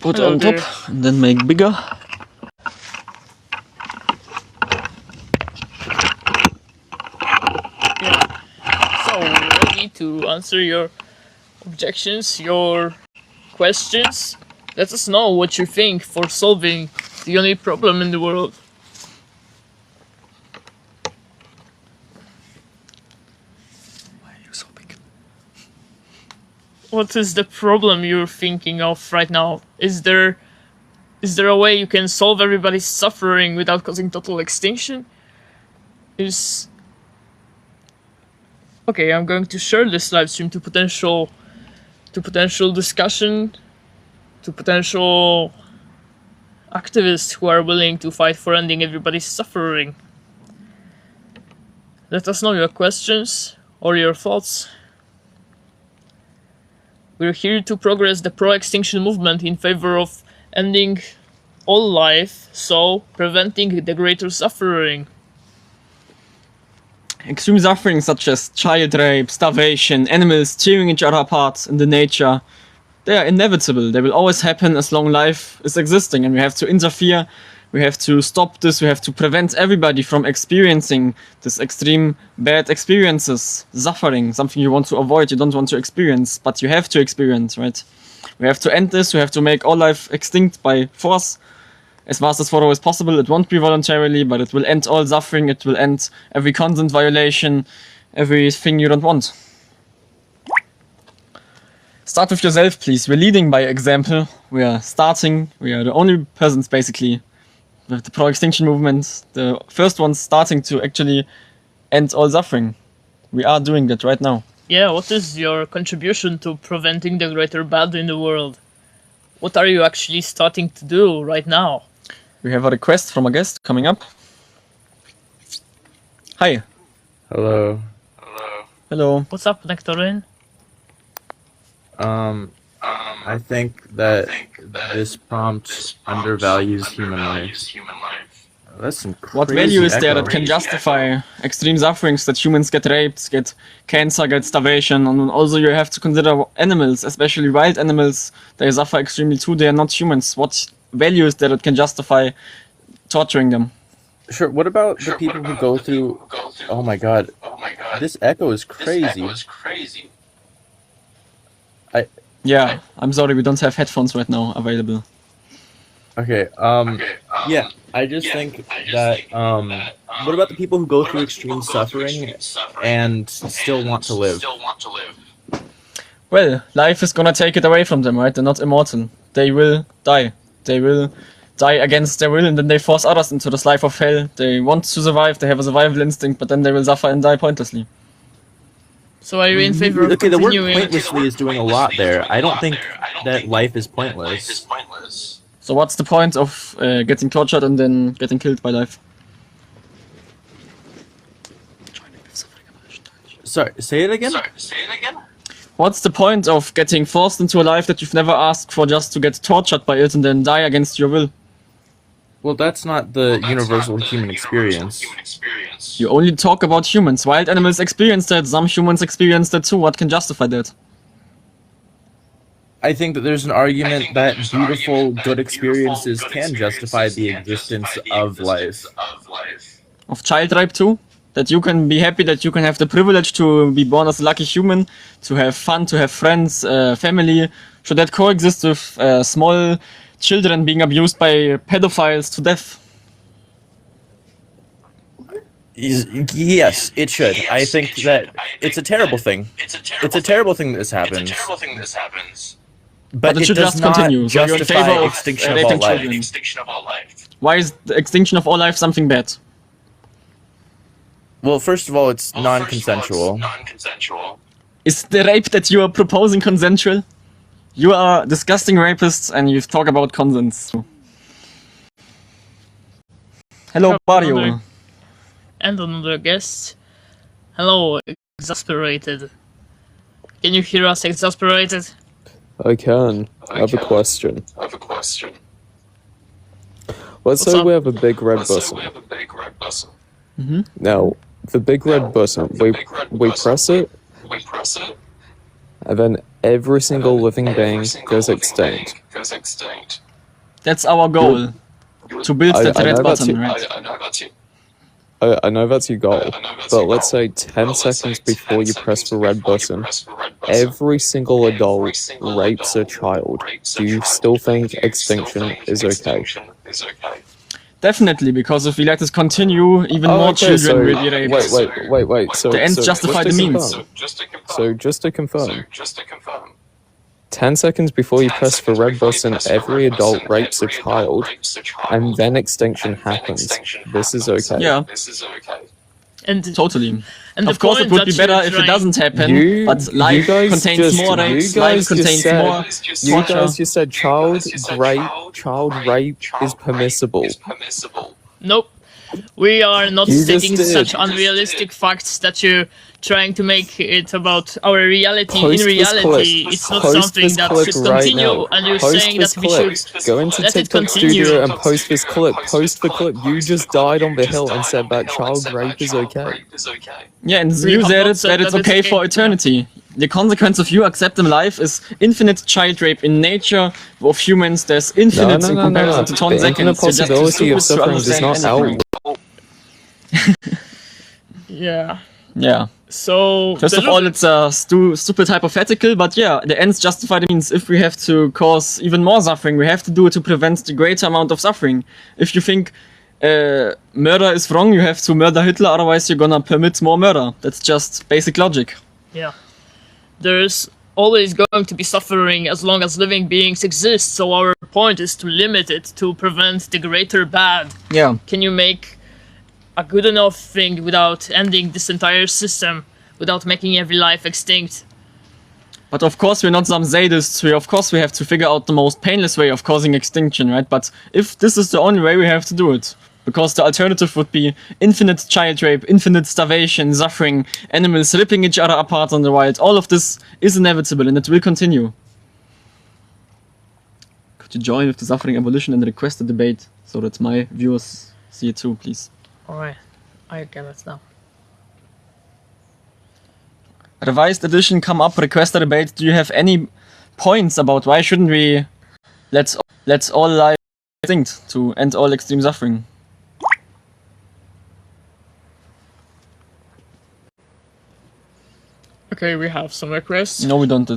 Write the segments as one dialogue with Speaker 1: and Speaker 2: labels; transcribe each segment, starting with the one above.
Speaker 1: Put
Speaker 2: Hello
Speaker 1: on
Speaker 2: there.
Speaker 1: top and then make bigger.
Speaker 2: So, ready to answer your objections, your questions? Let us know what you think for solving the only problem in the world.
Speaker 1: Why are you so big?
Speaker 2: What is the problem you're thinking of right now? Is there a way you can solve everybody's suffering without causing total extinction? Okay, I'm going to share this live stream to potential discussion, to potential activists who are willing to fight for ending everybody's suffering. Let us know your questions or your thoughts. We're here to progress the pro-extinction movement in favor of ending all life, so preventing the greater suffering.
Speaker 1: Extreme suffering such as child rape, starvation, animals tearing each other apart in the nature, they are inevitable. They will always happen as long life is existing, and we have to interfere. We have to stop this. We have to prevent everybody from experiencing this extreme bad experiences, suffering, something you want to avoid, you don't want to experience, but you have to experience, right? We have to end this. We have to make all life extinct by force. As fast as far as possible. It won't be voluntarily, but it will end all suffering. It will end every consent violation, everything you don't want. Start with yourself, please. We're leading by example. We are starting. We are the only persons, basically, with the pro-extinction movement, the first ones starting to actually end all suffering. We are doing that right now.
Speaker 2: Yeah, what is your contribution to preventing the greater bad in the world? What are you actually starting to do right now?
Speaker 1: We have a request from a guest coming up. Hi.
Speaker 3: Hello.
Speaker 1: Hello.
Speaker 2: What's up, Nectarine?
Speaker 3: I think that this prompt undervalues human life. That's some crazy
Speaker 1: What value is there
Speaker 3: echo.
Speaker 1: that can justify extreme sufferings, that humans get raped, get cancer, get starvation, and also you have to consider animals, especially wild animals, they suffer extremely too, they are not humans. What value is there that can justify torturing them?
Speaker 3: Sure, what about the people who go through... Oh my god. This echo is crazy.
Speaker 1: Yeah, I'm sorry, we don't have headphones right now available.
Speaker 3: Okay, yeah, I just think that, what about the people who go through extreme suffering and still want to live?
Speaker 1: Well, life is gonna take it away from them, right? They're not immortal. They will die. They will die against their will, and then they force others into this life of hell. They want to survive, they have a survival instinct, but then they will suffer and die pointlessly.
Speaker 2: So are you in favor of
Speaker 3: Okay, the word
Speaker 2: continuing...
Speaker 3: pointlessly is doing a lot there. I don't think that life is pointless.
Speaker 1: So what's the point of getting tortured and then getting killed by life?
Speaker 3: Sorry, say it again?
Speaker 1: What's the point of getting forced into a life that you've never asked for just to get tortured by it and then die against your will?
Speaker 3: Well, that's not the universal human experience.
Speaker 1: You only talk about humans. Wild animals experience that, some humans experience that too. What can justify that?
Speaker 3: I think that there's an argument that beautiful, good experiences can justify the existence of life.
Speaker 1: Of child rape too? That you can be happy that you can have the privilege to be born as a lucky human, to have fun, to have friends, family. Should that coexist with small children being abused by pedophiles to death?
Speaker 3: Yes, it should. I think that it's a terrible thing. It's a terrible thing that this happens. But
Speaker 1: it
Speaker 3: it
Speaker 1: should
Speaker 3: does
Speaker 1: just
Speaker 3: not
Speaker 1: continue. So you're in favor
Speaker 3: justify
Speaker 1: of
Speaker 3: extinction of
Speaker 1: raping
Speaker 3: all
Speaker 1: children.
Speaker 3: life.
Speaker 1: Why is the extinction of all life something bad?
Speaker 3: Well, first of all, it's non-consensual.
Speaker 1: Is the rape that you are proposing consensual? You are disgusting rapists and you talk about consent. Hello, Mario.
Speaker 2: And another guest. Hello, exasperated. Can you hear us, exasperated?
Speaker 4: I can. I have a question. Let's say
Speaker 2: up?
Speaker 4: we have a big red button.
Speaker 1: Mm-hmm.
Speaker 4: Now, the big red button, we press it, and then every single living being goes extinct.
Speaker 1: That's our goal. To build that
Speaker 4: I
Speaker 1: red
Speaker 4: know that's
Speaker 1: button,
Speaker 4: you.
Speaker 1: right?
Speaker 4: I know that's your goal, but let's say 10 seconds before you press the red button, every single adult rapes a child. Do you still think extinction is okay?
Speaker 1: Definitely, because if we let this continue, even more
Speaker 4: okay,
Speaker 1: children will be raped.
Speaker 4: Wait. So
Speaker 1: The ends
Speaker 4: so
Speaker 1: justify
Speaker 4: just
Speaker 1: the
Speaker 4: to
Speaker 1: means.
Speaker 4: confirm- So just to confirm, 10 seconds before you press the red button, every adult rapes a child, and then extinction happens. This is okay.
Speaker 1: Yeah,
Speaker 2: And
Speaker 1: totally.
Speaker 2: and the
Speaker 1: Of course, it
Speaker 2: point
Speaker 1: would be
Speaker 2: that
Speaker 1: better
Speaker 2: you're
Speaker 1: if it
Speaker 2: trying-
Speaker 1: doesn't happen,
Speaker 4: You-
Speaker 1: but
Speaker 4: you
Speaker 1: life
Speaker 4: guys
Speaker 1: contains
Speaker 4: just-
Speaker 1: more
Speaker 4: you
Speaker 1: rapes,
Speaker 4: guys
Speaker 1: life
Speaker 4: just
Speaker 1: contains
Speaker 4: said-
Speaker 1: more
Speaker 4: You
Speaker 1: torture.
Speaker 4: guys just said child rape is permissible.
Speaker 2: Nope. We are not
Speaker 4: You just
Speaker 2: stating
Speaker 4: did.
Speaker 2: such unrealistic facts that you're trying to make it about our reality.
Speaker 4: Post
Speaker 2: In
Speaker 4: this
Speaker 2: reality,
Speaker 4: clip.
Speaker 2: it's not
Speaker 4: Post
Speaker 2: something
Speaker 4: this
Speaker 2: that
Speaker 4: clip
Speaker 2: should
Speaker 4: right
Speaker 2: continue,
Speaker 4: now.
Speaker 2: and you're
Speaker 4: Post
Speaker 2: saying
Speaker 4: this
Speaker 2: that we
Speaker 4: clip.
Speaker 2: should
Speaker 4: Go into
Speaker 2: let it
Speaker 4: TikTok
Speaker 2: continue.
Speaker 4: Studio and post this clip. Post the clip. You just died on the hill and said that child rape is okay.
Speaker 1: Yeah, and
Speaker 2: We
Speaker 1: you
Speaker 2: have
Speaker 1: said
Speaker 2: not
Speaker 1: it
Speaker 2: said
Speaker 1: that it's
Speaker 2: that it's
Speaker 1: okay
Speaker 2: okay.
Speaker 1: for eternity. The consequence of you accepting life is infinite child rape. In nature of humans, there's infinite in comparison to 10
Speaker 4: The infinite
Speaker 1: seconds. You're just too
Speaker 4: possibility of
Speaker 1: stupid to
Speaker 4: suffering does
Speaker 1: understand
Speaker 4: not
Speaker 1: anything.
Speaker 4: help.
Speaker 2: Yeah.
Speaker 1: Yeah.
Speaker 2: So
Speaker 1: First of all, it's a stupid hypothetical, but yeah, the ends justify the means. If we have to cause even more suffering, we have to do it to prevent the greater amount of suffering. If you think murder is wrong, you have to murder Hitler, otherwise you're gonna permit more murder. That's just basic logic.
Speaker 2: Yeah. There's always going to be suffering as long as living beings exist, so our point is to limit it to prevent the greater bad.
Speaker 1: Yeah.
Speaker 2: Can you make a good enough thing without ending this entire system, without making every life extinct?
Speaker 1: But of course we're not some sadists, of course we have to figure out the most painless way of causing extinction, right? But if this is the only way, we have to do it. Because the alternative would be infinite child rape, infinite starvation, suffering, animals ripping each other apart in the wild. All of this is inevitable and it will continue. Could you join with the suffering abolition and request a debate so that my viewers see it too, please?
Speaker 2: Alright, I get it now.
Speaker 1: Revised edition come up, request a debate. Do you have any points about why shouldn't we let all life extinct to end all extreme suffering?
Speaker 2: Okay, we have some requests.
Speaker 1: No, we don't.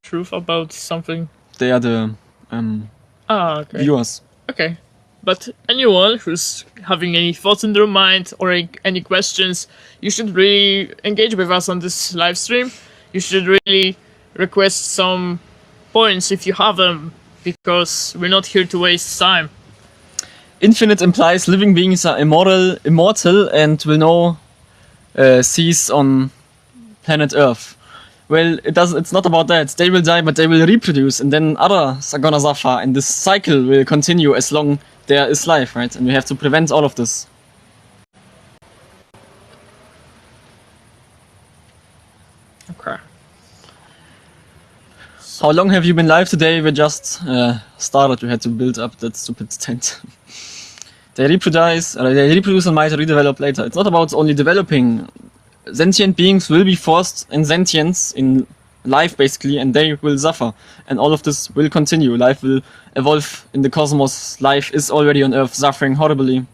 Speaker 2: Truth about something.
Speaker 1: They are the
Speaker 2: Okay.
Speaker 1: viewers.
Speaker 2: Okay. But anyone who's having any thoughts in their mind or any questions, you should really engage with us on this live stream. You should really request some points if you have them, because we're not here to waste time.
Speaker 1: Infinite implies living beings are immortal, and will no cease on planet Earth. Well, it's not about that. They will die, but they will reproduce, and then others are gonna suffer, and this cycle will continue as long there is life, right? And we have to prevent all of this.
Speaker 2: Okay.
Speaker 1: How long have you been live today? We just started. We had to build up that stupid tent. They reproduce and might redevelop later. It's not about only developing. Sentient beings will be forced in sentience, in life basically, and they will suffer. And all of this will continue. Life will evolve in the cosmos. Life is already on Earth, suffering horribly.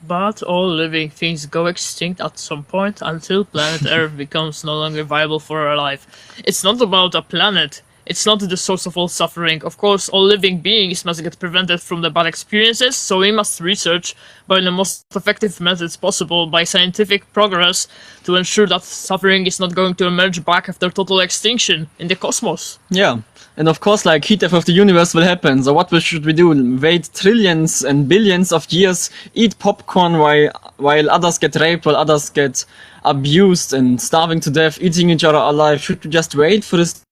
Speaker 2: But all living things go extinct at some point until planet Earth becomes no longer viable for our life. It's not about a planet. It's not the source of all suffering. Of course, all living beings must get prevented from the bad experiences, so we must research by the most effective methods possible by scientific progress to ensure that suffering is not going to emerge back after total extinction in the cosmos.
Speaker 1: Yeah. And of course, like, heat death of the universe will happen. So what should we do? Wait trillions and billions of years, eat popcorn while others get raped, while others get abused and starving to death, eating each other alive? Should we just wait for this?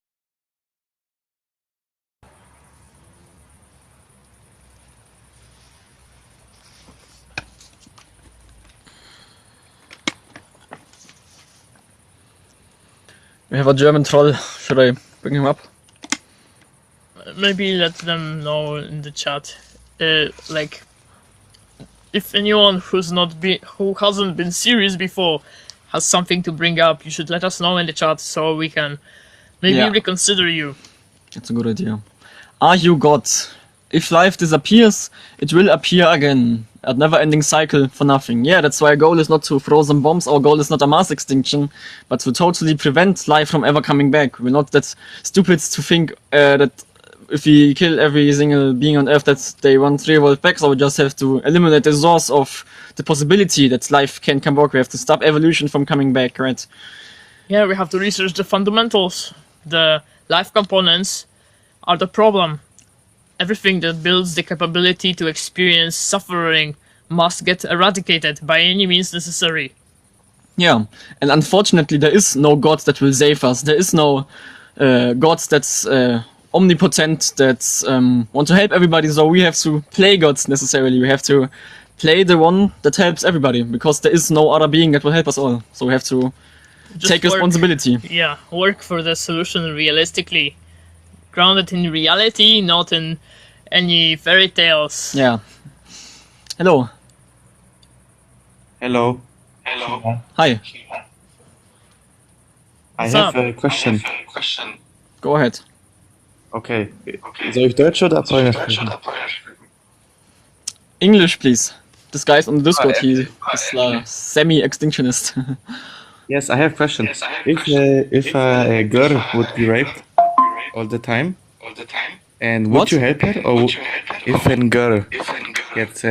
Speaker 1: We have a German troll. Should I bring him up?
Speaker 2: Maybe let them know in the chat, like, if anyone who hasn't been serious before has something to bring up, you should let us know in the chat so we can maybe
Speaker 1: Yeah.
Speaker 2: reconsider you.
Speaker 1: That's a good idea. Are you God? If life disappears, it will appear again. A never-ending cycle for nothing. Yeah, that's why our goal is not to throw some bombs. Our goal is not a mass extinction, but to totally prevent life from ever coming back. We're not that stupid to think that if we kill every single being on Earth, that they won't revolve back. So we just have to eliminate the source of the possibility that life can come back. We have to stop evolution from coming back, right?
Speaker 2: Yeah, we have to research the fundamentals. The life components are the problem. Everything that builds the capability to experience suffering must get eradicated by any means necessary.
Speaker 1: Yeah, and unfortunately there is no God that will save us. There is no God that's omnipotent, that want to help everybody, so we have to play gods necessarily. We have to play the one that helps everybody, because there is no other being that will help us all. So we have to
Speaker 2: Just
Speaker 1: take
Speaker 2: work-
Speaker 1: responsibility.
Speaker 2: Yeah, work for the solution realistically. Grounded in reality, not in any fairy tales.
Speaker 1: Yeah. Hello.
Speaker 5: Hello.
Speaker 1: Hi.
Speaker 5: I
Speaker 2: What's
Speaker 5: have
Speaker 2: up?
Speaker 5: a question.
Speaker 1: Go ahead.
Speaker 5: Okay. Soll ich Deutsch oder Polnisch sprechen?
Speaker 1: English, please. This guy's on the Discord. He is a semi-extinctionist.
Speaker 5: Yes, I have a question. If a girl would be raped all the time, and would
Speaker 1: What?
Speaker 5: you help her, or if a girl gets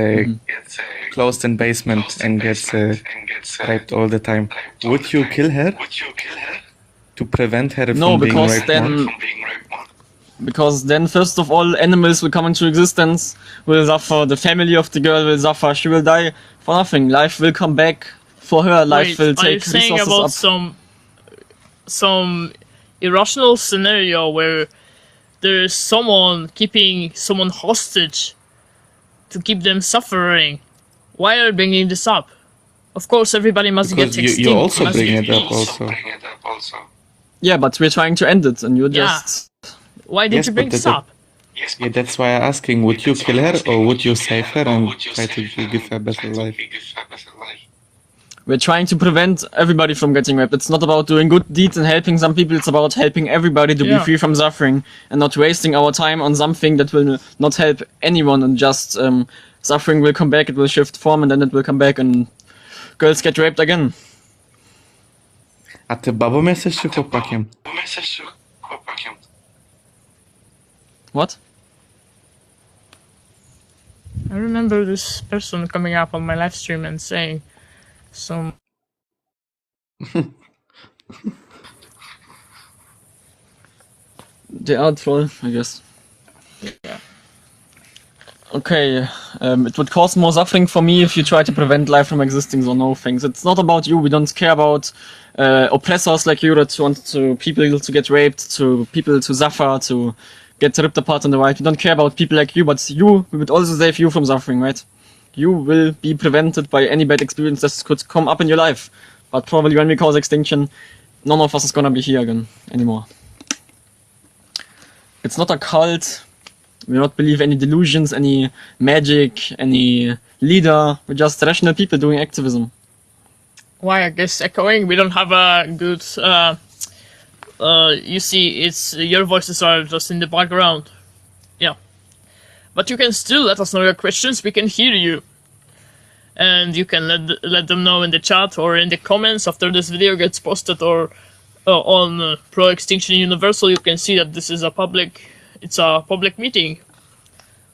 Speaker 5: closed in basement and gets raped all the time, would you kill her to prevent her
Speaker 1: No,
Speaker 5: from being
Speaker 1: because
Speaker 5: raped more?
Speaker 1: then first of all animals will come into existence, will suffer, the family of the girl will suffer, she will die for nothing. Life will come back for her, life
Speaker 2: Wait,
Speaker 1: will
Speaker 2: are you
Speaker 1: take
Speaker 2: saying
Speaker 1: resources
Speaker 2: about
Speaker 1: up.
Speaker 2: some irrational scenario where there's someone keeping someone hostage to keep them suffering? Why are you bringing this up? Of course, everybody must
Speaker 5: Because
Speaker 2: get extinct.
Speaker 5: you also
Speaker 2: must
Speaker 5: bring
Speaker 2: get-
Speaker 5: it up also.
Speaker 1: Yeah, but we're trying to end it and you're
Speaker 2: Yeah.
Speaker 1: just...
Speaker 2: Why did
Speaker 5: Yes,
Speaker 2: you bring
Speaker 5: but
Speaker 2: this
Speaker 5: the-
Speaker 2: up?
Speaker 5: Yeah, that's why I'm asking, would you kill her or would you save her and try to give her a better life?
Speaker 1: We're trying to prevent everybody from getting raped. It's not about doing good deeds and helping some people, it's about helping everybody to be
Speaker 2: Yeah.
Speaker 1: free from suffering and not wasting our time on something that will not help anyone, and just suffering will come back, it will shift form and then it will come back and girls get raped again.
Speaker 5: A ty babą jesteś czy chłopakiem?
Speaker 1: What?
Speaker 2: I remember this person coming up on my live stream and saying some
Speaker 1: They are troll, I guess.
Speaker 2: Yeah.
Speaker 1: Okay, it would cause more suffering for me if you try to prevent life from existing, so no thanks. It's not about you, we don't care about oppressors like you that want to people to get raped, to people to suffer, to get ripped apart on the right. We don't care about people like you, but you, we would also save you from suffering, right? You will be prevented by any bad experience that could come up in your life. But probably when we cause extinction, none of us is gonna be here again anymore. It's not a cult. We do not believe any delusions, any magic, any leader. We're just rational people doing activism.
Speaker 2: why I guess echoing. We don't have a good. You see, it's your voices are just in the background. Yeah, but you can still let us know your questions. We can hear you, and you can let them know in the chat or in the comments after this video gets posted, or on Proextinction Universal. You can see that this is a public. It's a public meeting.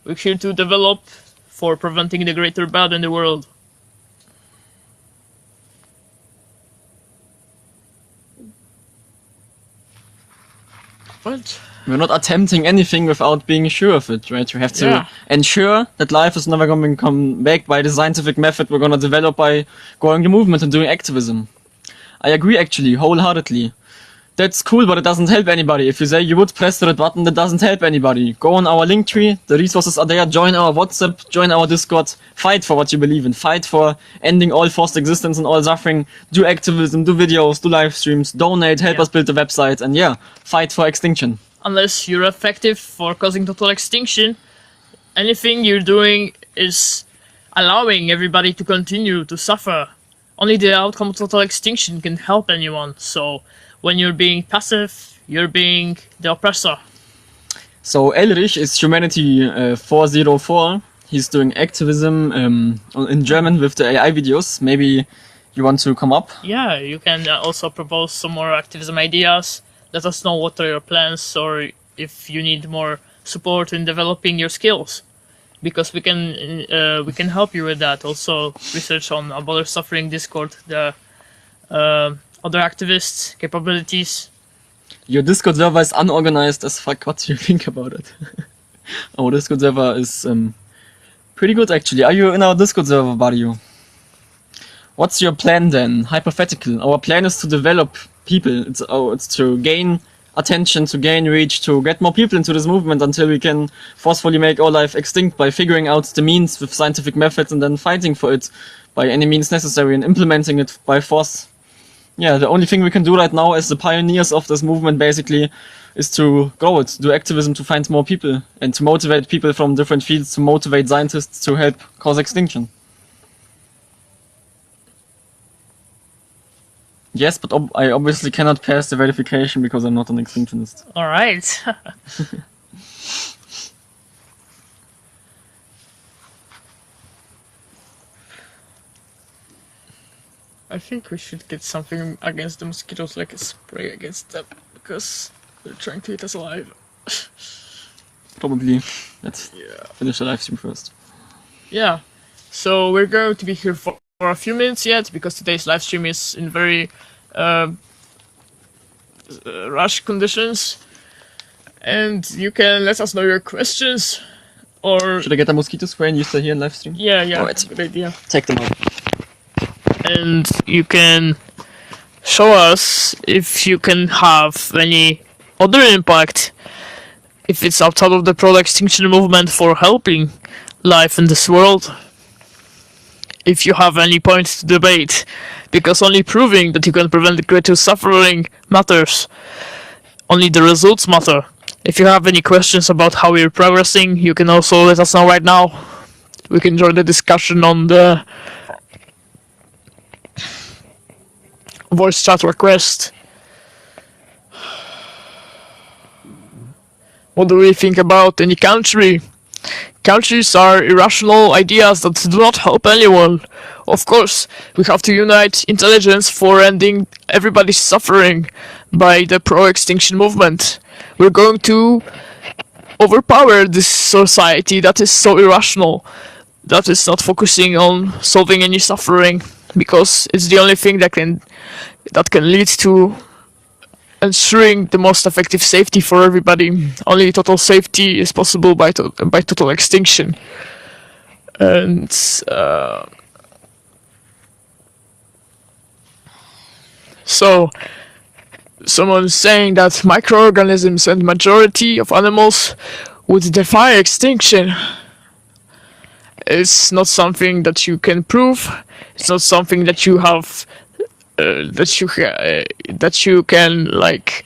Speaker 2: We're here to develop for preventing the greater bad in the world. What?
Speaker 1: We're not attempting anything without being sure of it, right? We have to
Speaker 2: Yeah.
Speaker 1: ensure that life is never going to come back by the scientific method we're going to develop by going the movement and doing activism. I agree, actually, wholeheartedly. That's cool, but it doesn't help anybody. If you say you would press the red button, that doesn't help anybody. Go on our link tree, the resources are there, join our WhatsApp, join our Discord, fight for what you believe in, fight for ending all forced existence and all suffering, do activism, do videos, do live streams, donate, help
Speaker 2: Yeah.
Speaker 1: us build the website, and yeah, fight for extinction.
Speaker 2: Unless you're effective for causing total extinction, anything you're doing is allowing everybody to continue to suffer only the outcome of total extinction can help anyone. So when you're being passive, you're being the oppressor.
Speaker 1: So Elrich is Humanity 404. He's doing activism in German with the AI videos. Maybe you want to come up?
Speaker 2: Yeah, you can also propose some more activism ideas. Let us know what are your plans, or if you need more support in developing your skills, because we can help you with that. Also, research on Abolish Suffering Discord, the other activists' capabilities.
Speaker 1: Your Discord server is unorganized as fuck. What do you think about it? Our Discord server is pretty good actually. Are you in our Discord server, buddy? What's your plan then? Hypothetical. Our plan is to develop people. It's to gain attention, to gain reach, to get more people into this movement until we can forcefully make all life extinct by figuring out the means with scientific methods and then fighting for it by any means necessary and implementing it by force. Yeah, the only thing we can do right now as the pioneers of this movement basically is to grow it, do activism to find more people and to motivate people from different fields, to motivate scientists to help cause extinction. Yes, but I obviously cannot pass the verification because I'm not an extinctionist.
Speaker 2: All right. I think we should get something against the mosquitoes, like a spray against them, because they're trying to eat us alive.
Speaker 1: Probably. Let's finish the live stream first.
Speaker 2: Yeah. So we're going to be here for a few minutes yet, because today's live stream is in very rush conditions. And you can let us know your questions, or...
Speaker 1: Should I get a mosquito spray and use that here in live stream?
Speaker 2: Yeah,
Speaker 1: Alright.
Speaker 2: good idea.
Speaker 1: Take them out.
Speaker 2: And you can show us if you can have any other impact, if it's outside of the pro-extinction movement, for helping life in this world. If you have any points to debate, because only proving that you can prevent the greater suffering matters. Only the results matter. If you have any questions about how we're progressing, you can also let us know right now. We can join the discussion on the voice chat request. What do we think about any country? Countries are irrational ideas that do not help anyone. Of course, we have to unite intelligence for ending everybody's suffering by the pro-extinction movement. We're going to overpower this society that is so irrational, that is not focusing on solving any suffering, because it's the only thing that can lead to ensuring the most effective safety for everybody. Only total safety is possible by total extinction. And so someone's saying that microorganisms and majority of animals would defy extinction. It's not something that you can prove. It's not something that you have that you can like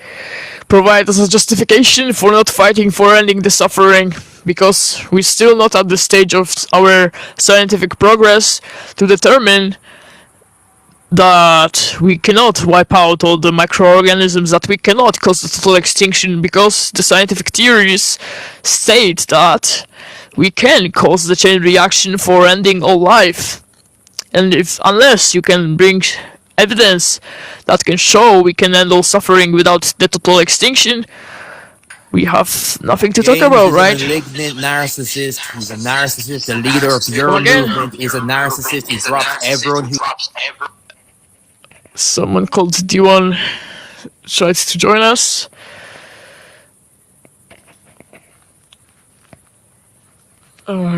Speaker 2: provide as a justification for not fighting for ending the suffering, because we're still not at the stage of our scientific progress to determine that we cannot wipe out all the microorganisms, that we cannot cause the total extinction, because the scientific theories state that we can cause the chain reaction for ending all life. And unless you can bring evidence that can show we can end all suffering without the total extinction, we have nothing to talk about, right?
Speaker 3: He's a malignant narcissist. He's a narcissist. The leader of your movement is a narcissist. He drops everyone who...
Speaker 2: Someone called D1 tried to join us.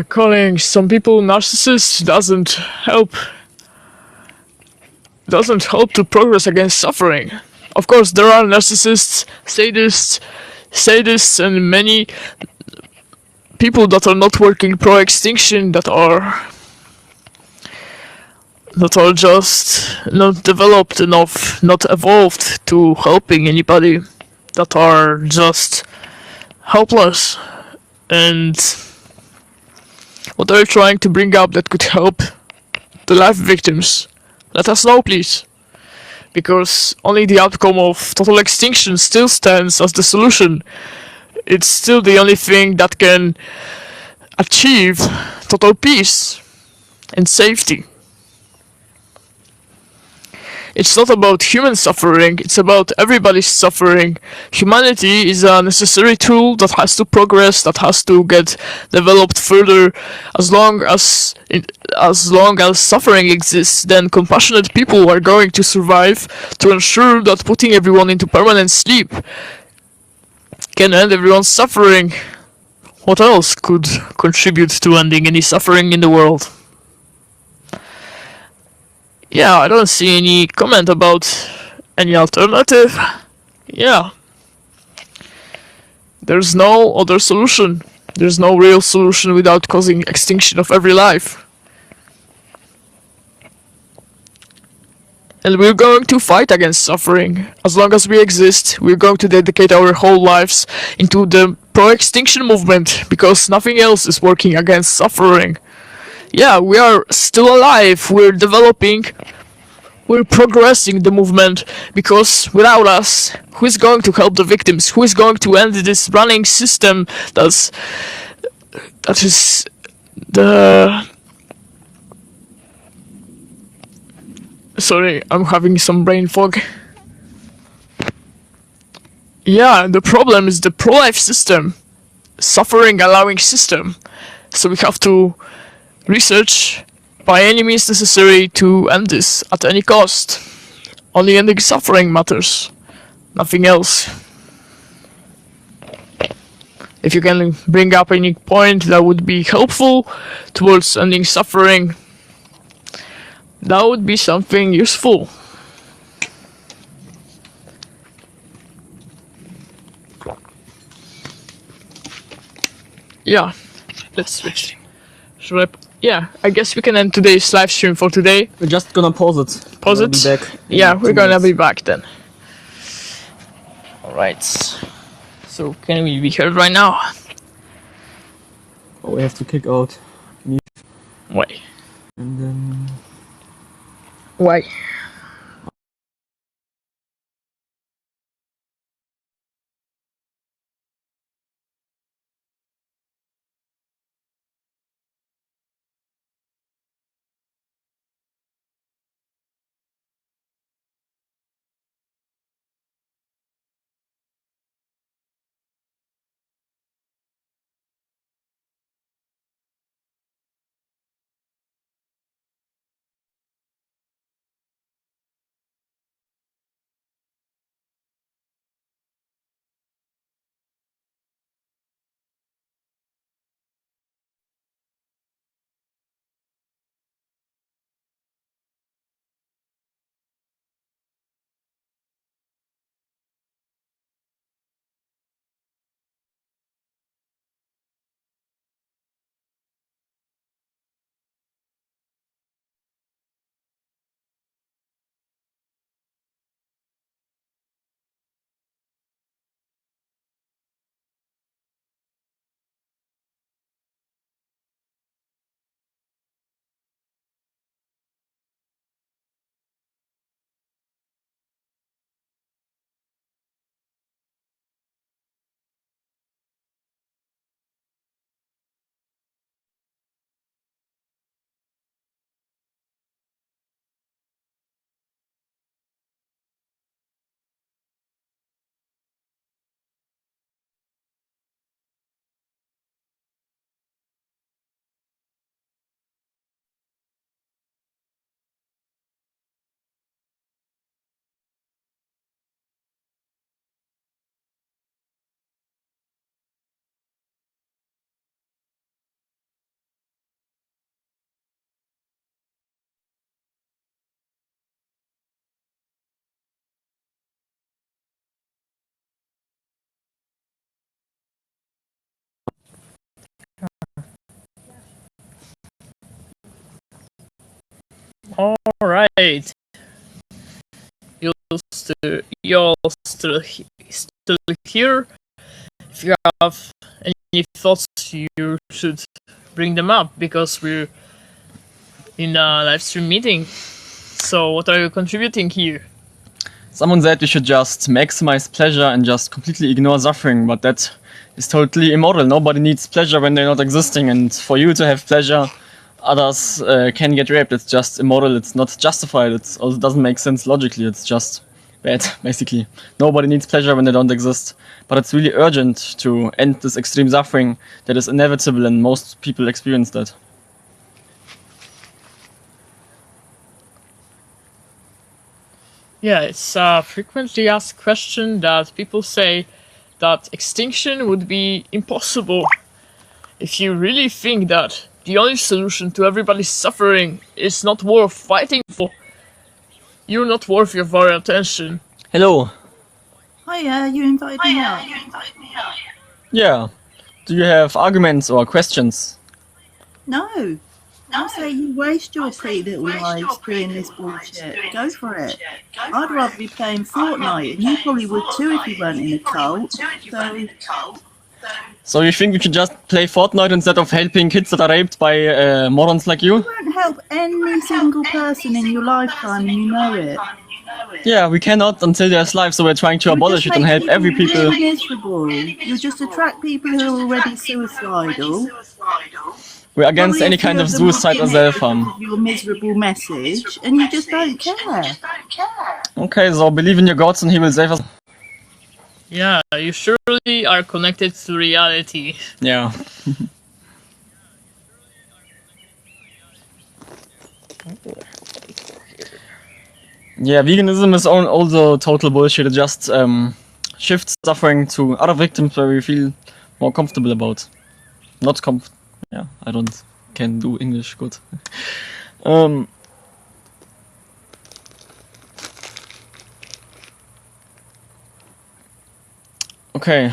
Speaker 2: Calling some people narcissists doesn't help. Doesn't help to progress against suffering. Of course, there are narcissists, sadists, and many people that are not working pro-extinction, that are just not developed enough, not evolved to helping anybody, that are just helpless. And what are you trying to bring up that could help the life victims? Let us know, please. Because only the outcome of total extinction still stands as the solution. It's still the only thing that can achieve total peace and safety. It's not about human suffering, it's about everybody's suffering. Humanity is a necessary tool that has to progress, that has to get developed further. As long as suffering exists, then compassionate people are going to survive to ensure that putting everyone into permanent sleep can end everyone's suffering. What else could contribute to ending any suffering in the world? Yeah, I don't see any comment about any alternative. Yeah. There's no other solution. There's no real solution without causing extinction of every life. And we're going to fight against suffering. As long as we exist, we're going to dedicate our whole lives into the pro-extinction movement, because nothing else is working against suffering. Yeah, we are still alive, we're developing, we're progressing the movement, because without us, who is going to help the victims? Who is going to end this running system that is the... Sorry, I'm having some brain fog. Yeah, the problem is the pro-life system, suffering allowing system. So we have to research by any means necessary to end this at any cost. Only ending suffering matters, nothing else. If you can bring up any point that would be helpful towards ending suffering, that would be something useful. Yeah, let's switch. Should I? Yeah, I guess we can end today's live stream for today.
Speaker 1: We're just gonna pause it.
Speaker 2: Pause
Speaker 1: We'll
Speaker 2: it?
Speaker 1: be back in
Speaker 2: Yeah, we're
Speaker 1: 2
Speaker 2: gonna
Speaker 1: minutes.
Speaker 2: be back then. Alright. So, can we be heard right now?
Speaker 1: Oh, we have to kick out.
Speaker 2: Why?
Speaker 1: And then...
Speaker 2: Why? Alright. You're still here. If you have any thoughts, you should bring them up, because we're in a live stream meeting. So, what are you contributing here?
Speaker 1: Someone said we should just maximize pleasure and just completely ignore suffering, but that is totally immoral. Nobody needs pleasure when they're not existing, and for you to have pleasure, others can get raped. It's just immoral, it's not justified, it also doesn't make sense logically, it's just bad, basically. Nobody needs pleasure when they don't exist, but it's really urgent to end this extreme suffering that is inevitable, and most people experience that.
Speaker 2: Yeah, it's a frequently asked question that people say that extinction would be impossible. If you really think that the only solution to everybody's suffering is not worth fighting for, you're not worth your very attention.
Speaker 1: Hello.
Speaker 6: Hiya, you invited me up.
Speaker 1: Yeah. Do you have arguments or questions?
Speaker 6: No. I say you waste your pretty little lives doing this bullshit. Go for it. I'd rather be playing Fortnite, and you probably would too if you weren't in a cult.
Speaker 1: So you think we should just play Fortnite instead of helping kids that are raped by morons like you?
Speaker 6: You won't help any single person in your lifetime, and you know it.
Speaker 1: Yeah, we cannot until there's life, so we're trying to abolish it and help every people.
Speaker 6: Really miserable. You just attract people who are already suicidal.
Speaker 1: We're against any kind of suicide or self-harm.
Speaker 6: Your miserable message, and you just don't care.
Speaker 1: Okay, so believe in your gods and he will save us.
Speaker 2: Yeah, you surely are connected to reality.
Speaker 1: Yeah. Yeah, veganism is also total bullshit. It just shifts suffering to other victims where we feel more comfortable about. Not yeah, I can do English good. Okay.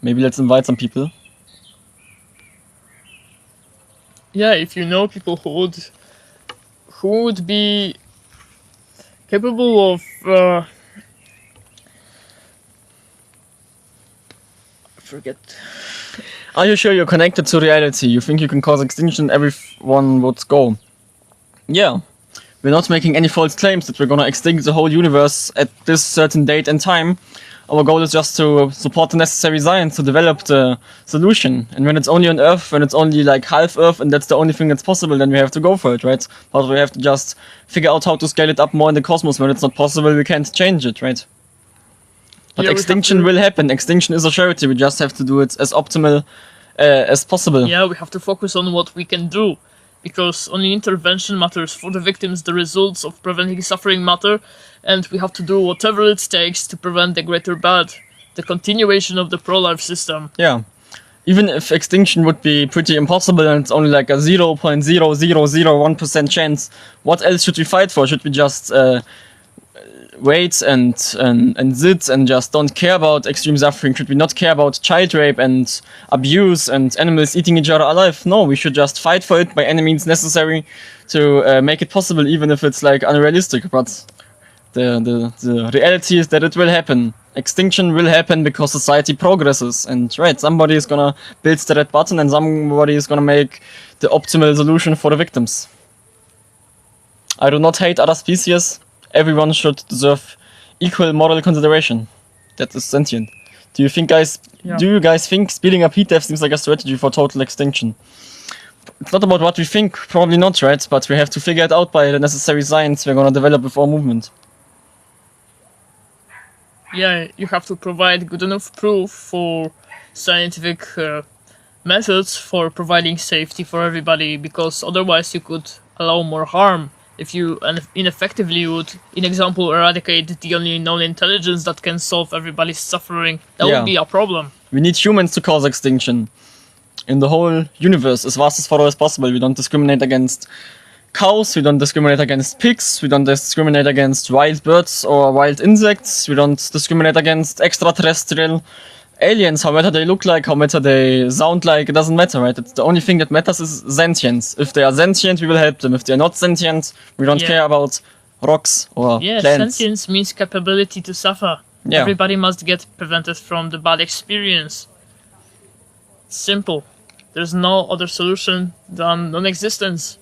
Speaker 1: Maybe let's invite some people.
Speaker 2: Yeah, if you know people who would be capable of forget.
Speaker 1: Are you sure you're connected to reality? You think you can cause extinction, everyone would go. Yeah. We're not making any false claims that we're gonna extinct the whole universe at this certain date and time. Our goal is just to support the necessary science to develop the solution. And when it's only on Earth, when it's only like half Earth and that's the only thing that's possible, then we have to go for it, right? But we have to just figure out how to scale it up more in the cosmos. When it's not possible, we can't change it, right? But
Speaker 2: Yeah,
Speaker 1: extinction will happen. Extinction is a charity. We just have to do it as optimal as possible.
Speaker 2: Yeah, we have to focus on what we can do, because only intervention matters for the victims. The results of preventing suffering matter, and we have to do whatever it takes to prevent the greater bad, the continuation of the pro-life system.
Speaker 1: Yeah. Even if extinction would be pretty impossible and it's only like a 0.0001% chance, what else should we fight for? Should we just wait and sit and just don't care about extreme suffering? Should we not care about child rape and abuse and animals eating each other alive? No, we should just fight for it by any means necessary to make it possible, even if it's like unrealistic. But the reality is that it will happen. Extinction will happen because society progresses, and right, somebody is gonna build the red button and somebody is gonna make the optimal solution for the victims. I do not hate other species. Everyone should deserve equal moral consideration. That is sentient. Do you guys think speeding up heat death seems like a strategy for total extinction? It's not about what we think, probably not, right? But we have to figure it out by the necessary science we're gonna develop with our movement.
Speaker 2: Yeah, you have to provide good enough proof for scientific methods for providing safety for everybody, because otherwise you could allow more harm. If you ineffectively would, in example, eradicate the only known intelligence that can solve everybody's suffering, that would be a problem.
Speaker 1: We need humans to cause extinction. In the whole universe, as vast as far as possible. We don't discriminate against cows, we don't discriminate against pigs, we don't discriminate against wild birds or wild insects, we don't discriminate against extraterrestrial aliens, however they look like, however they sound like, it doesn't matter, right? It's the only thing that matters is sentience. If they are sentient, we will help them. If they are not sentient, we don't care about rocks or plants.
Speaker 2: Sentience means capability to suffer.
Speaker 1: Yeah.
Speaker 2: Everybody must get prevented from the bad experience. Simple. There's no other solution than non-existence.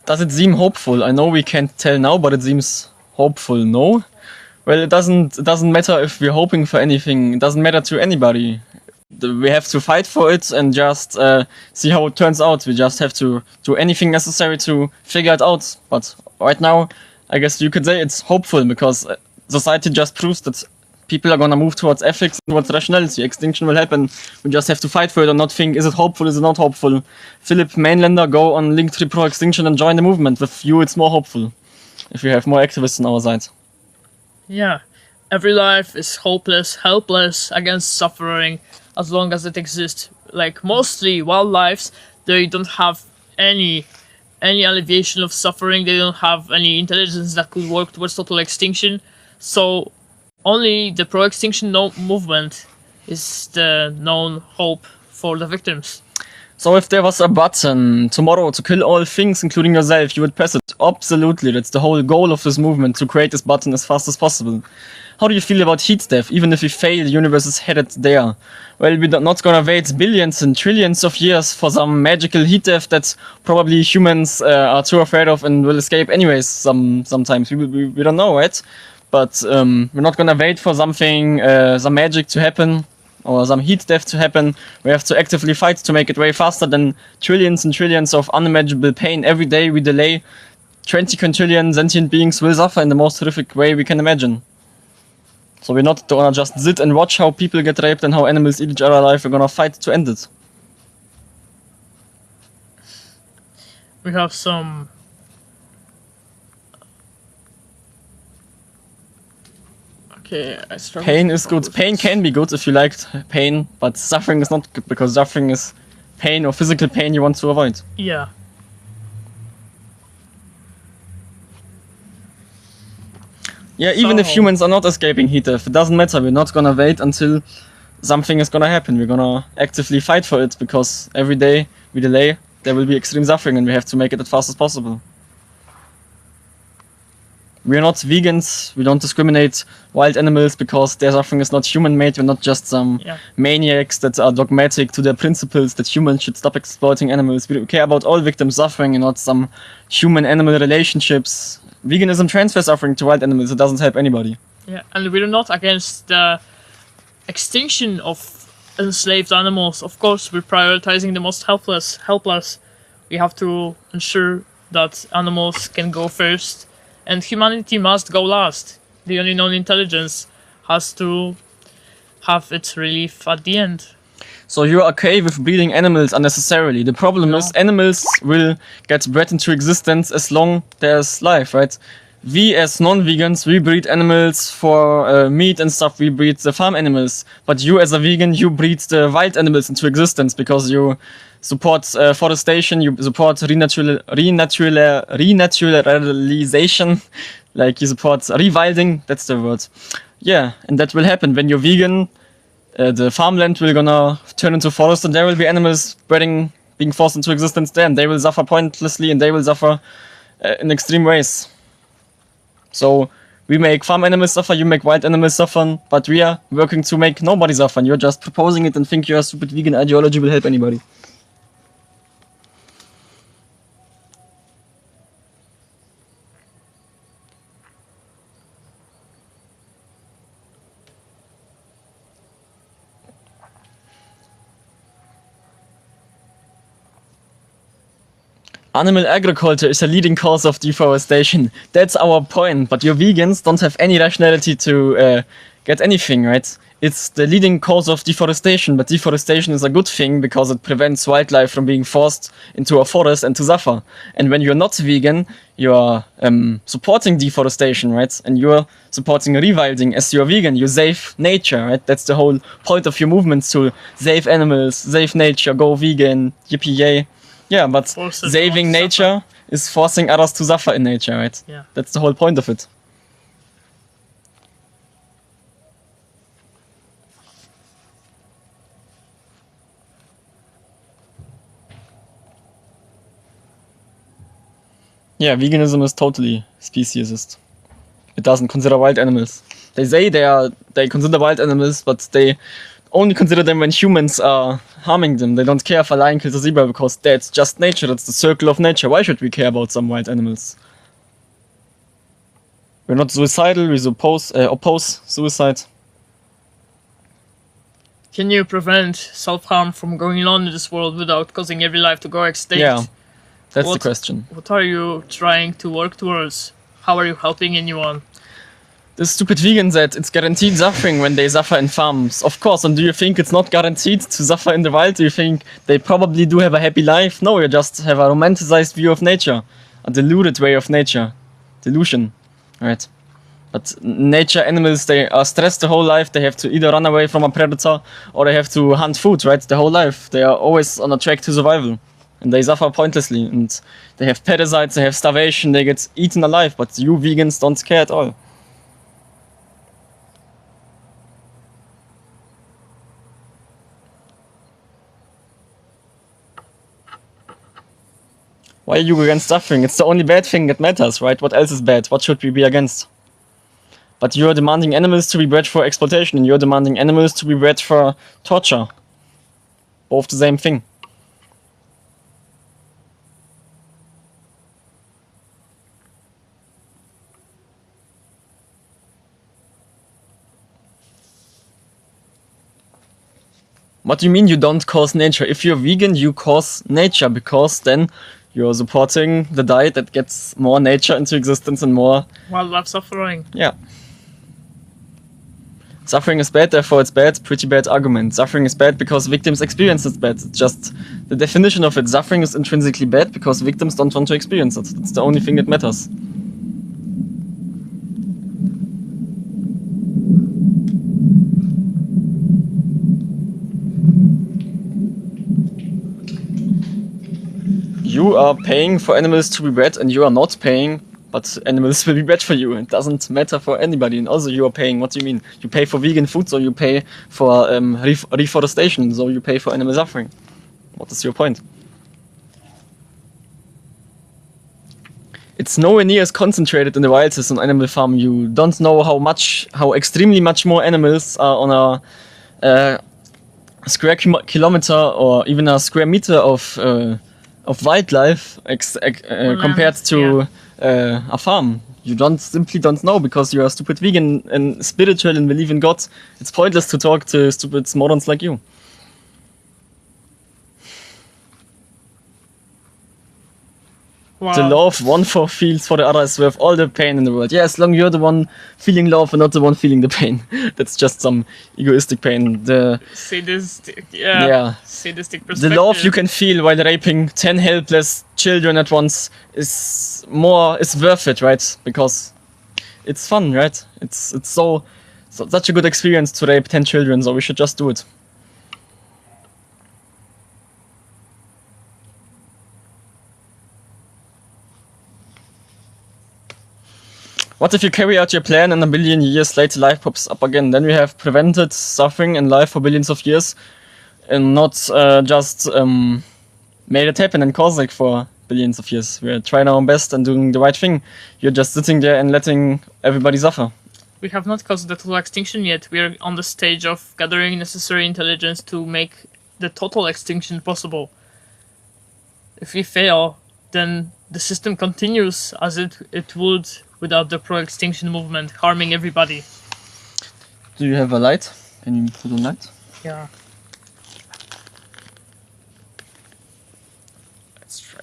Speaker 1: Does it seem hopeful? I know we can't tell now, but it seems hopeful, no? Well, it doesn't matter if we're hoping for anything. It doesn't matter to anybody. We have to fight for it and just see how it turns out. We just have to do anything necessary to figure it out. But right now, I guess you could say it's hopeful because society just proves that people are gonna move towards ethics and towards rationality. Extinction will happen. We just have to fight for it and not think, is it hopeful, is it not hopeful? Philip Mainlander, go on Linktree Proextinction and join the movement. With you, it's more hopeful. If we have more activists on our side.
Speaker 2: Yeah, every life is hopeless, helpless against suffering as long as it exists. Like mostly wildlife, they don't have any alleviation of suffering. They don't have any intelligence that could work towards total extinction. So only the pro-extinction movement is the known hope for the victims.
Speaker 1: So if there was a button tomorrow to kill all things, including yourself, you would press it? Absolutely, that's the whole goal of this movement, to create this button as fast as possible. How do you feel about heat death? Even if we fail, the universe is headed there. Well, we're not gonna wait billions and trillions of years for some magical heat death that probably humans are too afraid of and will escape anyways sometimes. We don't know, right? But we're not gonna wait for something, some magic to happen, or some heat death to happen. We have to actively fight to make it way faster than trillions and trillions of unimaginable pain. Every day we delay, 20 quintillion sentient beings will suffer in the most horrific way we can imagine. So we're not gonna just sit and watch how people get raped and how animals eat each other alive. We're gonna fight to end it.
Speaker 2: We have some... Okay, I struggle.
Speaker 1: Pain is good. Pain can be good if you liked pain, but suffering is not good because suffering is pain or physical pain you want to avoid.
Speaker 2: Yeah.
Speaker 1: Yeah, even if humans are not escaping heat death, it doesn't matter. We're not gonna wait until something is gonna happen. We're gonna actively fight for it because every day we delay, there will be extreme suffering and we have to make it as fast as possible. We're not vegans, we don't discriminate wild animals because their suffering is not human-made. We're not just some maniacs that are dogmatic to their principles that humans should stop exploiting animals. We care about all victims suffering and not some human-animal relationships. Veganism transfers suffering to wild animals, it doesn't help anybody.
Speaker 2: Yeah, and we're not against the extinction of enslaved animals. Of course, we're prioritizing the most helpless. We have to ensure that animals can go first, and humanity must go last. The only known intelligence has to have its relief at the end.
Speaker 1: So you're okay with breeding animals unnecessarily. The problem is animals will get bred into existence as long there's life, right? We as non-vegans, we breed animals for meat and stuff, we breed the farm animals. But you as a vegan, you breed the wild animals into existence because you support forestation, you support renaturalization, like you support rewilding, that's the word. Yeah, and that will happen when you're vegan. The farmland will gonna turn into forest and there will be animals being forced into existence there, and they will suffer pointlessly and they will suffer in extreme ways. So we make farm animals suffer, you make wild animals suffer, but we are working to make nobody suffer, and you're just proposing it and think your stupid vegan ideology will help anybody. Animal agriculture is a leading cause of deforestation. That's our point, but your vegans don't have any rationality to get anything, right? It's the leading cause of deforestation, but deforestation is a good thing because it prevents wildlife from being forced into a forest and to suffer. And when you're not vegan, you're supporting deforestation, right? And you're supporting rewilding. As you're vegan, you save nature, right? That's the whole point of your movements, to save animals, save nature, go vegan, yippee yay. Yeah, but saving nature is forcing others to suffer in nature, right?
Speaker 2: Yeah.
Speaker 1: That's the whole point of it. Yeah, veganism is totally speciesist. It doesn't consider wild animals. They say they consider wild animals, but they only consider them when humans are harming them. They don't care if a lion kills a zebra because that's just nature. That's the circle of nature. Why should we care about some wild animals? We're not suicidal. We oppose suicide.
Speaker 2: Can you prevent self-harm from going on in this world without causing every life to go extinct?
Speaker 1: Yeah, that's the
Speaker 2: What-
Speaker 1: question.
Speaker 2: What are you trying to work towards? How are you helping anyone?
Speaker 1: The stupid vegan said it's guaranteed suffering when they suffer in farms. Of course, and do you think it's not guaranteed to suffer in the wild? Do you think they probably do have a happy life? No, you just have a romanticized view of nature. A deluded way of nature. Delusion. Right. But nature animals, they are stressed the whole life. They have to either run away from a predator or they have to hunt food, right? The whole life. They are always on a track to survival. And they suffer pointlessly. And they have parasites, they have starvation, they get eaten alive. But you vegans don't care at all. Why are you against suffering? It's the only bad thing that matters, right? What else is bad? What should we be against? But you're demanding animals to be bred for exploitation, and you're demanding animals to be bred for torture. Both the same thing. What do you mean you don't cause nature? If you're vegan, you cause nature, because then you're supporting the diet that gets more nature into existence and more...
Speaker 2: Wildlife suffering.
Speaker 1: Yeah. Suffering is bad, therefore it's bad. Pretty bad argument. Suffering is bad because victims experience it's bad. It's just the definition of it. Suffering is intrinsically bad because victims don't want to experience it. That's the only thing that matters. You are paying for animals to be bred and you are not paying, but animals will be bred for you. It doesn't matter for anybody. And also you are paying, what do you mean? You pay for vegan food, so you pay for reforestation, so you pay for animal suffering. What is your point? It's nowhere near as concentrated in the wild as an animal farm. You don't know how extremely much more animals are on a square kilometer or even a square meter of wildlife compared to a farm. You simply don't know because you are a stupid vegan and spiritual and believe in God. It's pointless to talk to stupid morons like you.
Speaker 2: Wow.
Speaker 1: The love one feels for the other is worth all the pain in the world. Yeah, as long you're the one feeling love and not the one feeling the pain. That's just some egoistic pain.
Speaker 2: Sadistic,
Speaker 1: Yeah.
Speaker 2: sadistic
Speaker 1: The
Speaker 2: perspective.
Speaker 1: love you can feel while raping 10 helpless children at once is worth it, right? Because it's fun, right? It's such a good experience to rape 10 children, so we should just do it. What if you carry out your plan and a billion years later life pops up again? Then we have prevented suffering and life for billions of years and not just made it happen and caused it for billions of years. We're trying our best and doing the right thing. You're just sitting there and letting everybody suffer.
Speaker 2: We have not caused the total extinction yet. We are on the stage of gathering necessary intelligence to make the total extinction possible. If we fail, then the system continues as it would without the pro-extinction movement, harming everybody.
Speaker 1: Do you have a light? Can you put on light?
Speaker 2: Yeah. Let's try.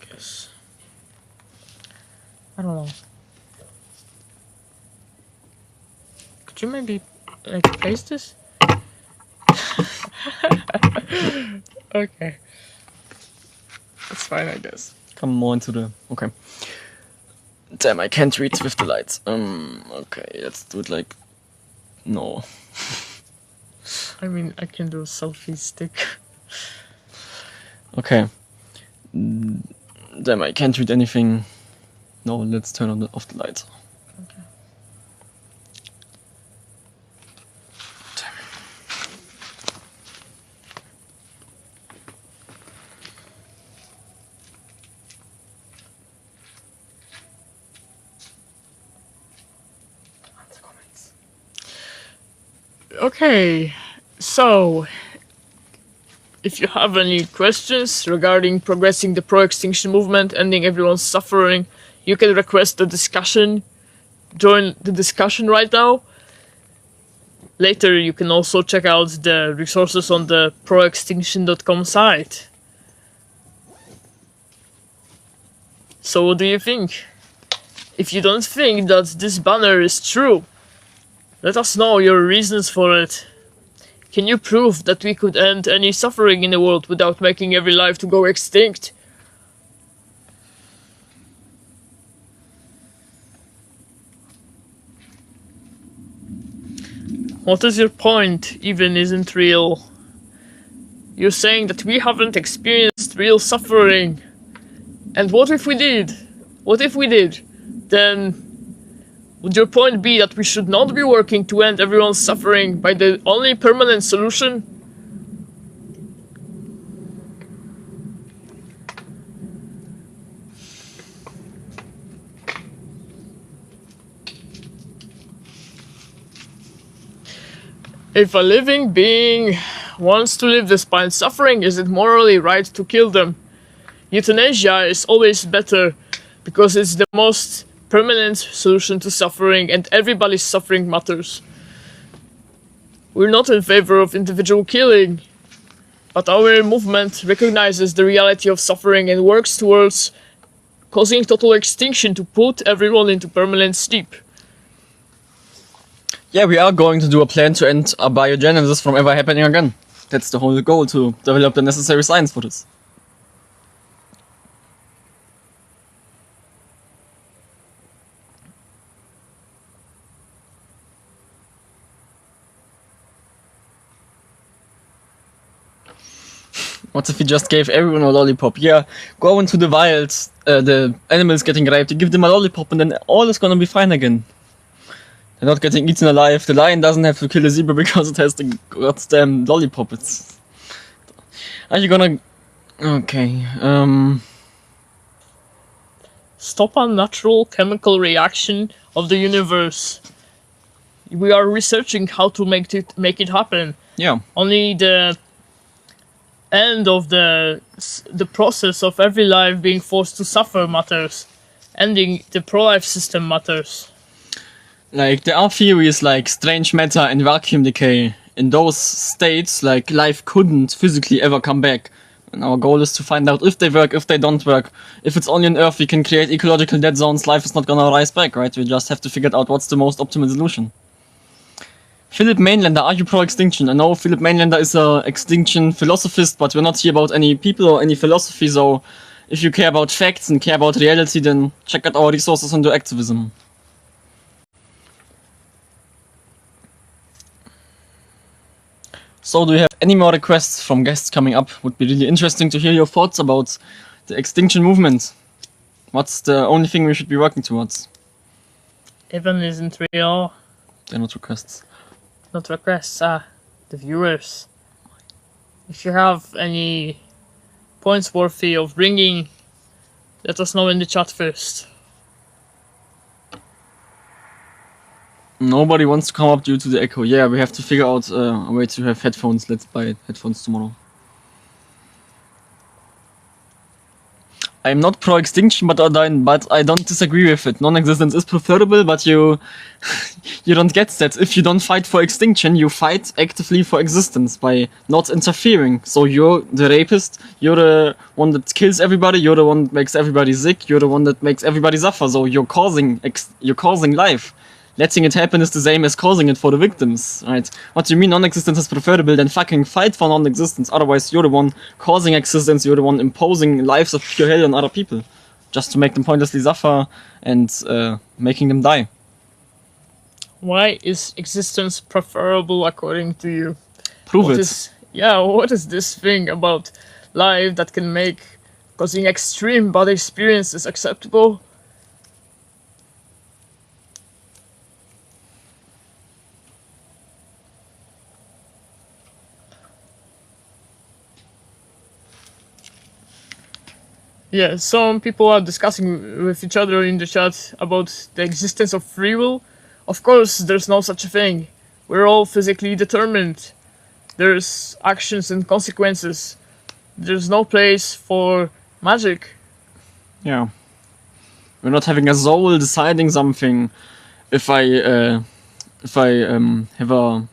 Speaker 2: Guess. I don't know. Could you maybe place this? Okay. That's fine, I guess.
Speaker 1: Come more into the... Okay. Damn, I can't read with the lights. Okay, let's do it like... No.
Speaker 2: I mean, I can do a selfie stick.
Speaker 1: Okay. Damn, I can't read anything. No, let's turn off the lights.
Speaker 2: Okay. Okay, so if you have any questions regarding progressing the pro-extinction movement, ending everyone's suffering, you can request the discussion. Join the discussion right now. Later, you can also check out the resources on the proextinction.com site. So what do you think? If you don't think that this banner is true, let us know your reasons for it. Can you prove that we could end any suffering in the world without making every life to go extinct? What is your point even isn't real? You're saying that we haven't experienced real suffering. And what if we did? What if we did? Then would your point be that we should not be working to end everyone's suffering by the only permanent solution? If a living being wants to live despite suffering, is it morally right to kill them? Euthanasia is always better because it's the most permanent solution to suffering, and everybody's suffering matters. We're not in favor of individual killing, but our movement recognizes the reality of suffering and works towards causing total extinction to put everyone into permanent sleep.
Speaker 1: Yeah, we are going to do a plan to end abiogenesis from ever happening again. That's the whole goal, to develop the necessary science for this. What if we just gave everyone a lollipop? Yeah, go into the wild, the animals getting raped, you give them a lollipop and then all is gonna be fine again. They're not getting eaten alive, the lion doesn't have to kill a zebra because it has the goddamn lollipop. It's... Are you gonna... Okay,
Speaker 2: Stop a natural chemical reaction of the universe. We are researching how to make it happen.
Speaker 1: yeah.
Speaker 2: Only the end of the process of every life being forced to suffer matters. Ending the pro-life system matters.
Speaker 1: Like, there are theories like strange matter and vacuum decay. In those states, like, life couldn't physically ever come back. And our goal is to find out if they work, if they don't work. If it's only on Earth, we can create ecological dead zones, life is not gonna rise back, right? We just have to figure out what's the most optimal solution. Philip Mainlander, are you pro-extinction? I know Philip Mainlander is a extinction philosophist, but we're not here about any people or any philosophy, so if you care about facts and care about reality, then check out our resources and do activism. So do you have any more requests from guests coming up? Would be really interesting to hear your thoughts about the extinction movement. What's the only thing we should be working towards?
Speaker 2: Even isn't real.
Speaker 1: They're not requests.
Speaker 2: Not requests, the viewers. If you have any points worthy of bringing, let us know in the chat first.
Speaker 1: Nobody wants to come up due to the echo. Yeah, we have to figure out a way to have headphones. Let's buy headphones tomorrow. I'm not pro-extinction, but I don't disagree with it. Non-existence is preferable, but you don't get that. If you don't fight for extinction, you fight actively for existence by not interfering. So you're the rapist, you're the one that kills everybody, you're the one that makes everybody sick, you're the one that makes everybody suffer. So you're causing life. Letting it happen is the same as causing it for the victims, right? What do you mean non-existence is preferable? Then fucking fight for non-existence. Otherwise, you're the one causing existence. You're the one imposing lives of pure hell on other people, just to make them pointlessly suffer and making them die.
Speaker 2: Why is existence preferable according to you?
Speaker 1: Prove it.
Speaker 2: What is this thing about life that can make causing extreme bad experiences acceptable? Yeah, some people are discussing with each other in the chat about the existence of free will. Of course, there's no such a thing. We're all physically determined. There's actions and consequences. There's no place for magic.
Speaker 1: Yeah. We're not having a soul deciding something. If I have a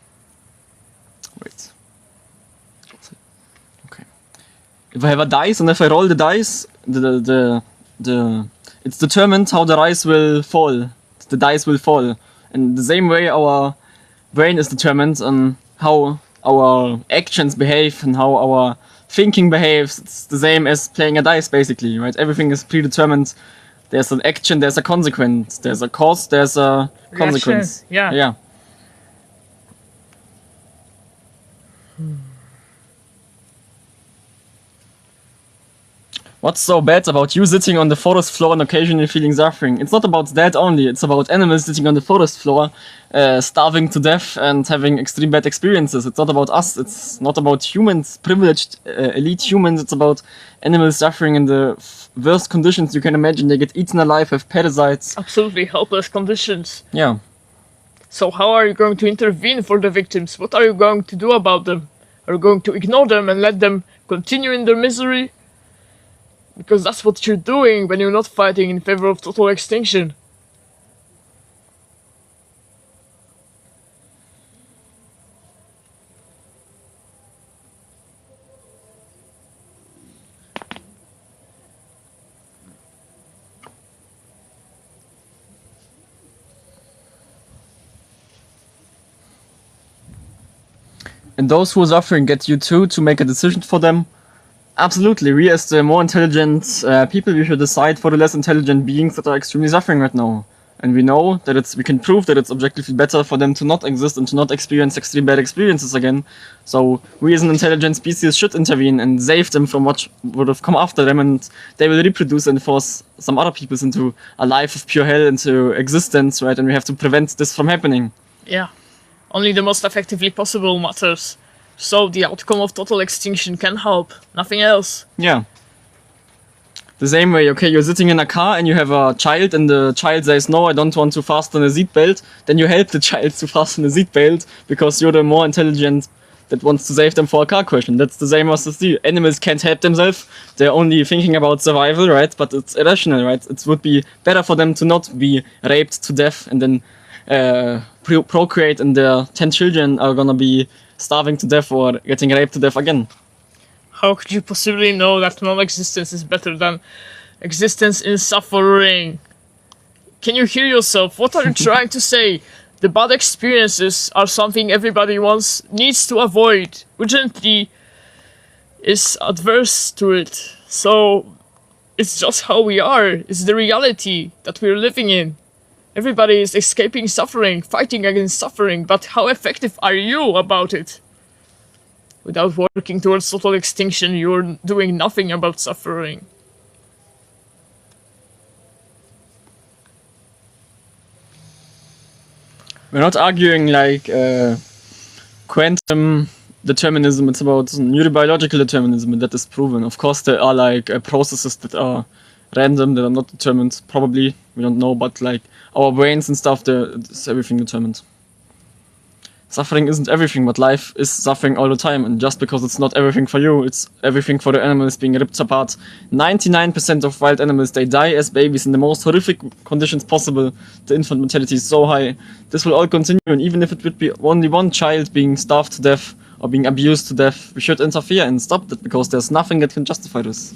Speaker 1: wait. Okay. If I have a dice and if I roll the dice, it's determined how the dice will fall. The dice will fall. And the same way our brain is determined on how our actions behave and how our thinking behaves. It's the same as playing a dice, basically, right? Everything is predetermined. There's an action, there's a consequence. There's a cause, there's a consequence.
Speaker 2: Yeah.
Speaker 1: Yeah. What's so bad about you sitting on the forest floor and occasionally feeling suffering? It's not about that only, it's about animals sitting on the forest floor, starving to death and having extreme bad experiences. It's not about us, it's not about humans, privileged, elite humans, it's about animals suffering in the worst conditions you can imagine. They get eaten alive, have parasites.
Speaker 2: Absolutely helpless conditions.
Speaker 1: Yeah.
Speaker 2: So how are you going to intervene for the victims? What are you going to do about them? Are you going to ignore them and let them continue in their misery? Because that's what you're doing when you're not fighting in favor of total extinction.
Speaker 1: And those who are suffering get you too to make a decision for them. Absolutely, we as the more intelligent people, we should decide for the less intelligent beings that are extremely suffering right now. And we know that we can prove that it's objectively better for them to not exist and to not experience extreme bad experiences again. So we as an intelligent species should intervene and save them from what would have come after them, and they will reproduce and force some other peoples into a life of pure hell, into existence, right? And we have to prevent this from happening.
Speaker 2: Yeah. Only the most effectively possible matters. So the outcome of total extinction can help, nothing else.
Speaker 1: Yeah. The same way, okay, you're sitting in a car and you have a child and the child says, no, I don't want to fasten a seatbelt, then you help the child to fasten a seatbelt because you're the more intelligent that wants to save them for a car crash. And that's the same as the animals can't help themselves. They're only thinking about survival, right? But it's irrational, right? It would be better for them to not be raped to death and then procreate, and their 10 children are gonna be starving to death or getting raped to death again.
Speaker 2: How could you possibly know that non-existence is better than existence in suffering? Can you hear yourself? What are you trying to say? The bad experiences are something everybody needs to avoid. Urgently is adverse to it. So it's just how we are. It's the reality that we're living in. Everybody is escaping suffering, fighting against suffering, but how effective are you about it? Without working towards total extinction, you're doing nothing about suffering.
Speaker 1: We're not arguing like quantum determinism, it's about neurobiological determinism, and that is proven. Of course, there are like processes that are random, that are not determined, probably, we don't know, but like our brains and stuff, it's everything determined. Suffering isn't everything, but life is suffering all the time, and just because it's not everything for you, it's everything for the animals being ripped apart. 99% of wild animals, they die as babies in the most horrific conditions possible. The infant mortality is so high. This will all continue, and even if it would be only one child being starved to death or being abused to death, we should interfere and stop that, because there's nothing that can justify this.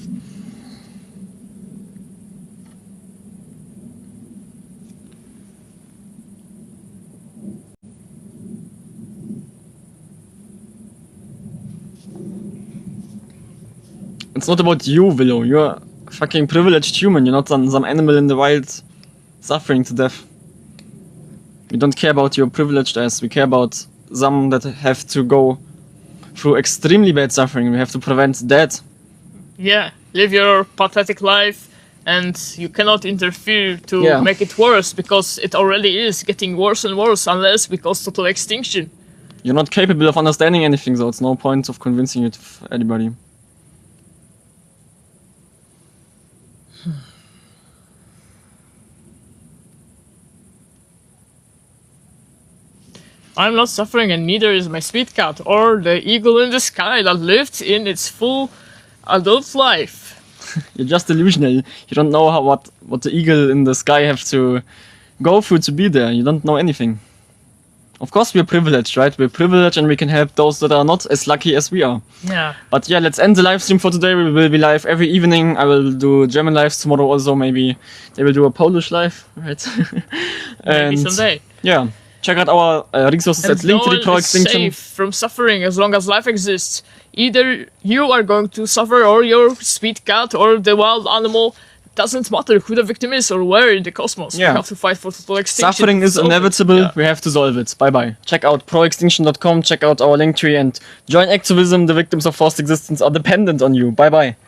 Speaker 1: It's not about you, Willow. You're a fucking privileged human. You're not some animal in the wild suffering to death. We don't care about your privileged ass. We care about some that have to go through extremely bad suffering. We have to prevent that.
Speaker 2: Yeah, live your pathetic life, and you cannot interfere to make it worse, because it already is getting worse and worse, unless we cause total extinction.
Speaker 1: You're not capable of understanding anything, so it's no point of convincing it to anybody.
Speaker 2: I'm not suffering, and neither is my sweet cat or the eagle in the sky that lived in its full adult life.
Speaker 1: You're just delusional. You don't know what the eagle in the sky have to go through to be there. You don't know anything. Of course we're privileged, right? We're privileged and we can help those that are not as lucky as we are.
Speaker 2: Yeah.
Speaker 1: But yeah, let's end the live stream for today. We will be live every evening. I will do German lives tomorrow also, maybe. They will do a Polish live, right?
Speaker 2: Maybe someday.
Speaker 1: Yeah. Check out our resources at
Speaker 2: No
Speaker 1: link to the
Speaker 2: one is
Speaker 1: Proextinction.
Speaker 2: safe from suffering as long as life exists. Either you are going to suffer, or your sweet cat, or the wild animal. Doesn't matter who the victim is or where in the cosmos.
Speaker 1: Yeah.
Speaker 2: We have to fight for total extinction.
Speaker 1: Suffering is
Speaker 2: Solve it.
Speaker 1: inevitable.
Speaker 2: Yeah.
Speaker 1: We have to solve it. Bye bye. Check out proextinction.com. Check out our link tree and join activism. The victims of forced existence are dependent on you. Bye bye.